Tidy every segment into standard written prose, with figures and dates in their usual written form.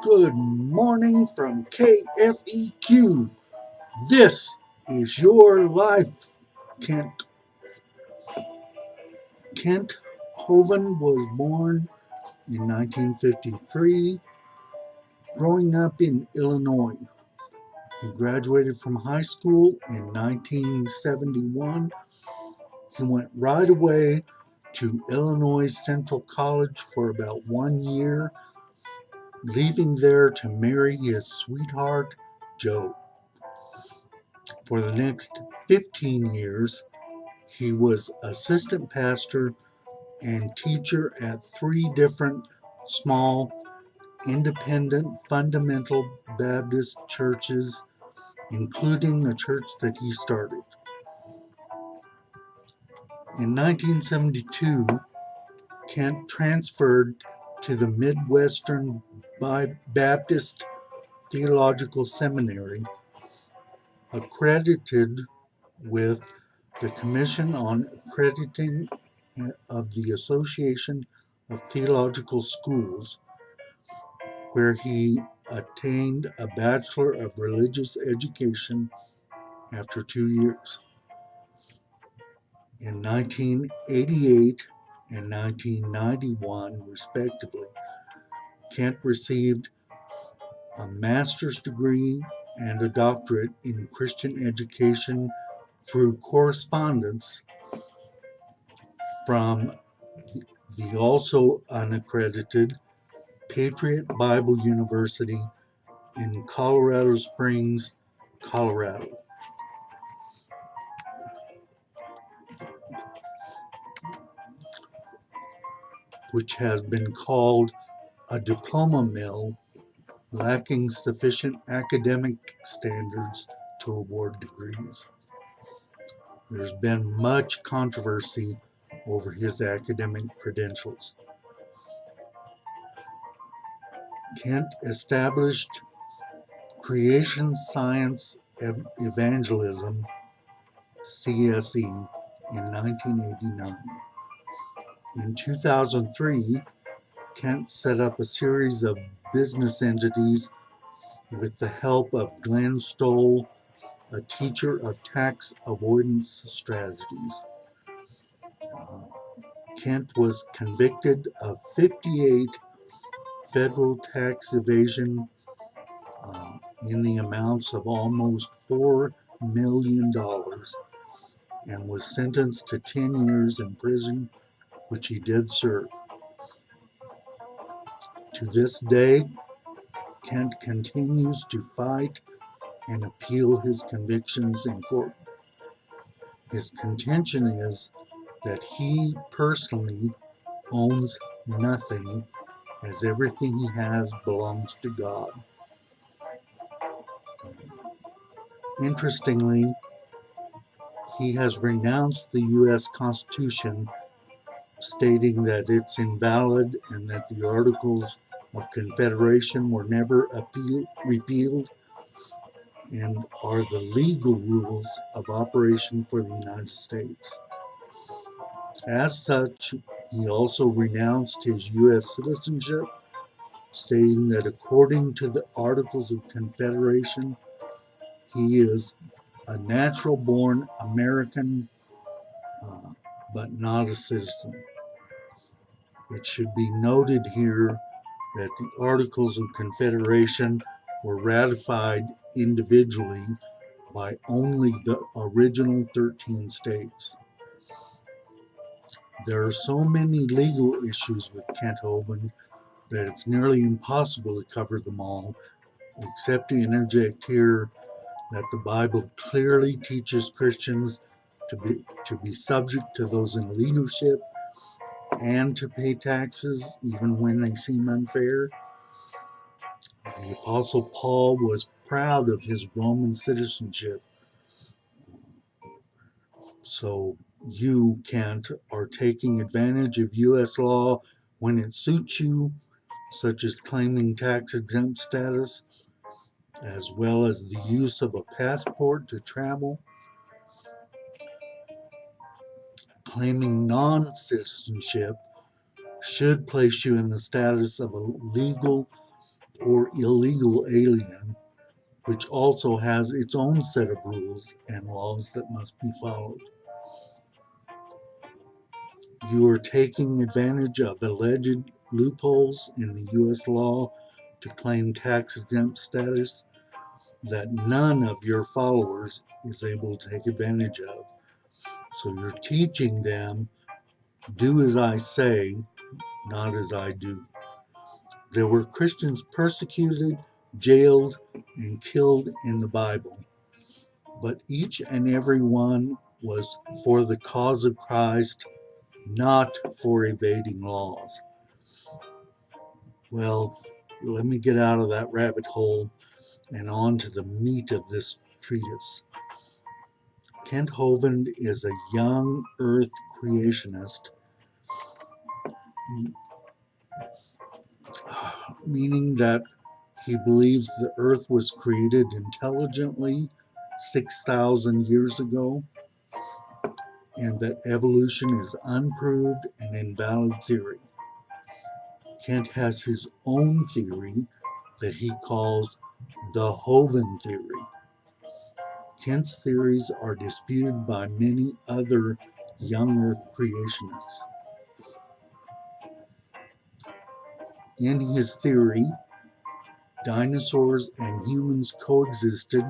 Good morning from KFEQ. This is your life, Kent. Kent Hovind was born in 1953, growing up in Illinois. He graduated from high school in 1971. He went right away to Illinois Central College for about 1 year, leaving there to marry his sweetheart, Jo. For the next 15 years, he was assistant pastor and teacher at 3 different small, independent, fundamental Baptist churches, including the church that he started. In 1972, Kent transferred to the Midwestern Baptist Theological Seminary, accredited with the Commission on Accrediting of the Association of Theological Schools, where he attained a Bachelor of Religious Education after 2 years. In 1988 and 1991, respectively, Kent received a master's degree and a doctorate in Christian education through correspondence from the also unaccredited Patriot Bible University in Colorado Springs, Colorado. Which has been called a diploma mill lacking sufficient academic standards to award degrees. There's been much controversy over his academic credentials. Kent established Creation Science Evangelism, CSE, in 1989. In 2003, Kent set up a series of business entities with the help of Glenn Stoll, a teacher of tax avoidance strategies. Kent was convicted of 58 federal tax evasion in the amounts of almost $4 million and was sentenced to 10 years in prison, which he did serve. To this day, Kent continues to fight and appeal his convictions in court. His contention is that he personally owns nothing, as everything he has belongs to God. Interestingly, he has renounced the U.S. Constitution, stating that it's invalid and that the Articles of Confederation were never repealed and are the legal rules of operation for the United States. As such, he also renounced his U.S. citizenship, stating that according to the Articles of Confederation, he is a natural-born American, but not a citizen. It should be noted here that the Articles of Confederation were ratified individually by only the original 13 states. There are so many legal issues with Kent Hovind that it's nearly impossible to cover them all, except to interject here that the Bible clearly teaches Christians to be subject to those in leadership and to pay taxes even when they seem unfair. The Apostle Paul was proud of his Roman citizenship. So you, Kent, are taking advantage of U.S. law when it suits you, such as claiming tax-exempt status, as well as the use of a passport to travel. Claiming non-citizenship should place you in the status of a legal or illegal alien, which also has its own set of rules and laws that must be followed. You are taking advantage of alleged loopholes in the U.S. law to claim tax-exempt status that none of your followers is able to take advantage of. So you're teaching them, do as I say, not as I do. There were Christians persecuted, jailed, and killed in the Bible, but each and every one was for the cause of Christ, not for evading laws. Well, let me get out of that rabbit hole and on to the meat of this treatise. Kent Hovind is a young earth creationist, meaning that he believes the earth was created intelligently 6,000 years ago, and that evolution is unproved and invalid theory. Kent has his own theory that he calls the Hovind theory. Kent's theories are disputed by many other young earth creationists. In his theory, dinosaurs and humans coexisted,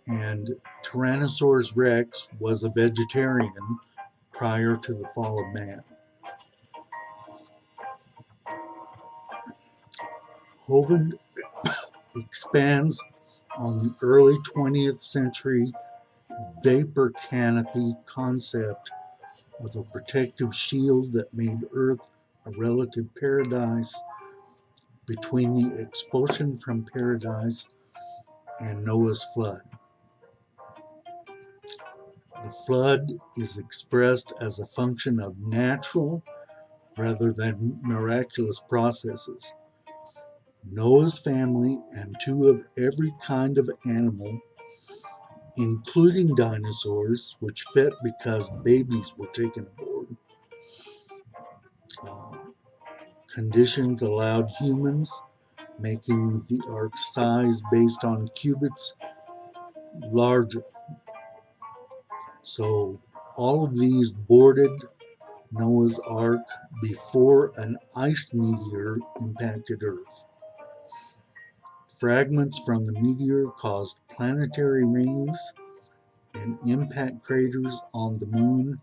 and Tyrannosaurus rex was a vegetarian prior to the fall of man. Hovind expands on the early 20th century vapor canopy concept of a protective shield that made Earth a relative paradise between the expulsion from paradise and Noah's flood. The flood is expressed as a function of natural rather than miraculous processes. Noah's family and two of every kind of animal, including dinosaurs, which fit because babies were taken aboard. Conditions allowed humans, making the ark's size based on cubits larger. So all of these boarded Noah's Ark before an ice meteor impacted Earth. Fragments from the meteor caused planetary rings and impact craters on the moon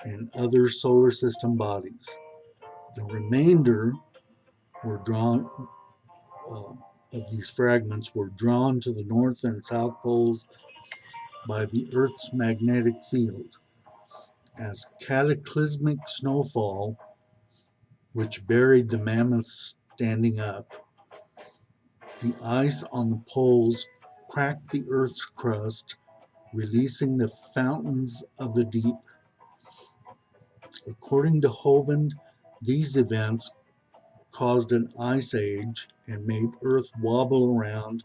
and other solar system bodies. The remainder were drawn of these fragments were drawn to the north and south poles by the Earth's magnetic field. As cataclysmic snowfall, which buried the mammoths standing up, the ice on the poles cracked the Earth's crust, releasing the fountains of the deep. According to Hovind, these events caused an ice age and made Earth wobble around,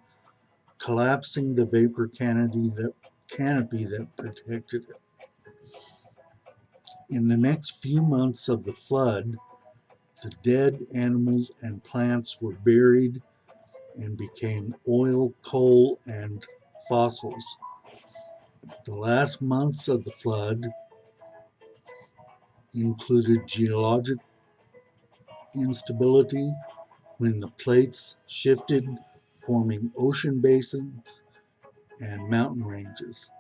collapsing the vapor canopy that protected it. In the next few months of the flood, the dead animals and plants were buried and became oil, coal, and fossils. The last months of the flood included geologic instability when the plates shifted, forming ocean basins and mountain ranges.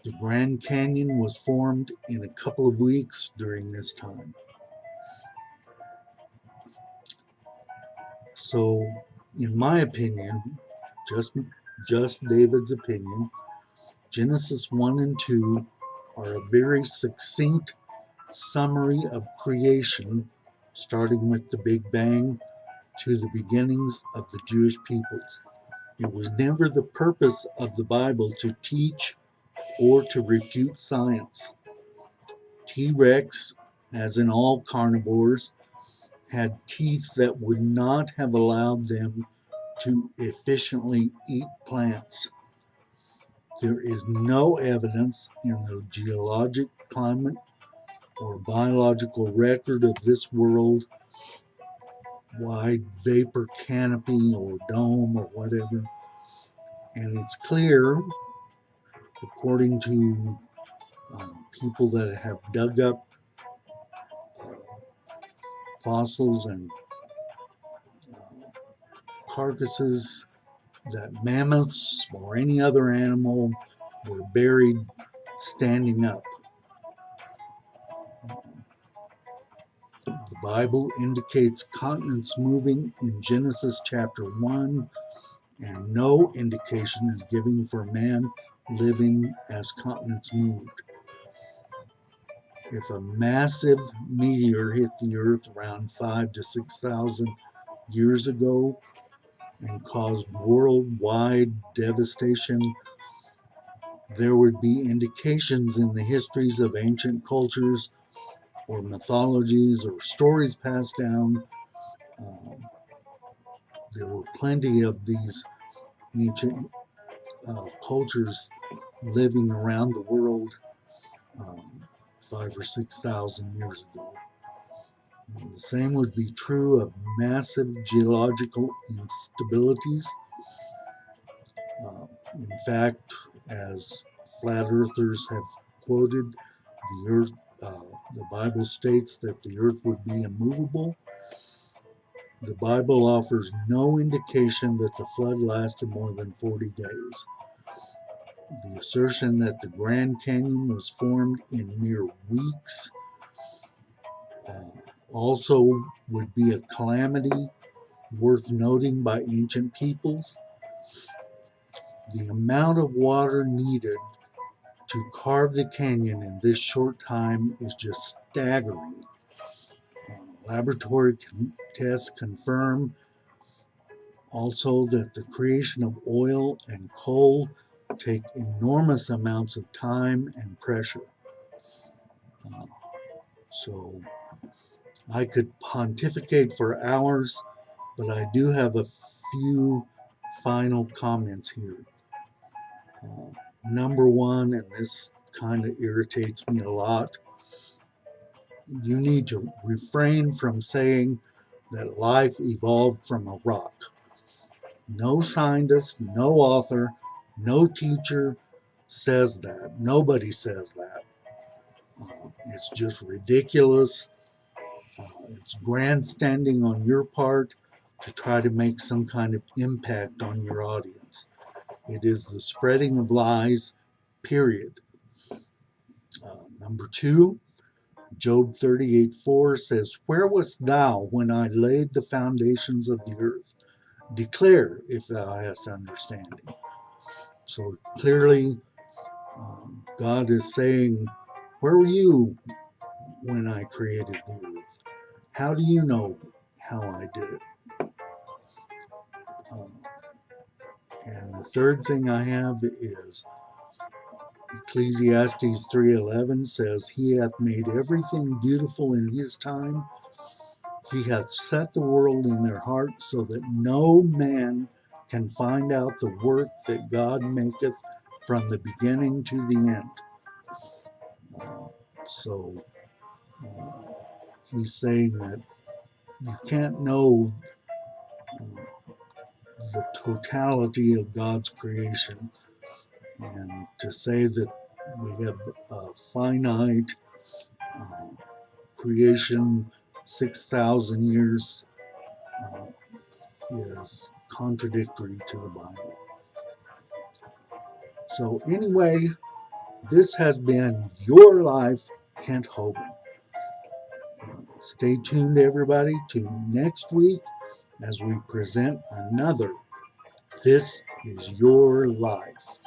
The Grand Canyon was formed in a couple of weeks during this time. So, in my opinion, just David's opinion, Genesis 1 and 2 are a very succinct summary of creation, starting with the Big Bang to the beginnings of the Jewish peoples. It was never the purpose of the Bible to teach or to refute science. T-Rex, as in all carnivores, had teeth that would not have allowed them to efficiently eat plants. There is no evidence in the geologic, climate, or biological record of this world wide vapor canopy or dome or whatever. And it's clear, according to people that have dug up fossils and carcasses, that mammoths or any other animal were buried standing up. The Bible indicates continents moving in Genesis chapter 1, and no indication is given for man living as continents moved. If a massive meteor hit the earth around 5,000 to 6,000 years ago and caused worldwide devastation, there would be indications in the histories of ancient cultures or mythologies or stories passed down. There were plenty of these ancient cultures living around the world 5,000 or 6,000 years ago. And the same would be true of massive geological instabilities. In fact, as flat earthers have quoted, the earth, the Bible states that the earth would be immovable. The Bible offers no indication that the flood lasted more than 40 days. The assertion that the Grand Canyon was formed in mere weeks also would be a calamity worth noting by ancient peoples. The amount of water needed to carve the canyon in this short time is just staggering. Laboratory tests confirm also that the creation of oil and coal take enormous amounts of time and pressure. So I could pontificate for hours, but I do have a few final comments here. Number one, and this kind of irritates me a lot, you need to refrain from saying that life evolved from a rock. No scientist, no author, no teacher says that. Nobody says that. It's just ridiculous. It's grandstanding on your part to try to make some kind of impact on your audience. It is the spreading of lies, period. Number two, Job 38:4 says, "Where wast thou when I laid the foundations of the earth? Declare if thou hast understanding." So clearly, God is saying, where were you when I created the earth? How do you know how I did it? And the third thing I have is Ecclesiastes 3:11 says, "He hath made everything beautiful in his time. He hath set the world in their heart, so that no man can find out the work that God maketh from the beginning to the end." So he's saying that you can't know the totality of God's creation, and to say that we have a finite creation 6,000 years is contradictory to the Bible. So anyway, this has been Your Life, Kent Hovind. Stay tuned, everybody, to next week as we present another This is Your Life.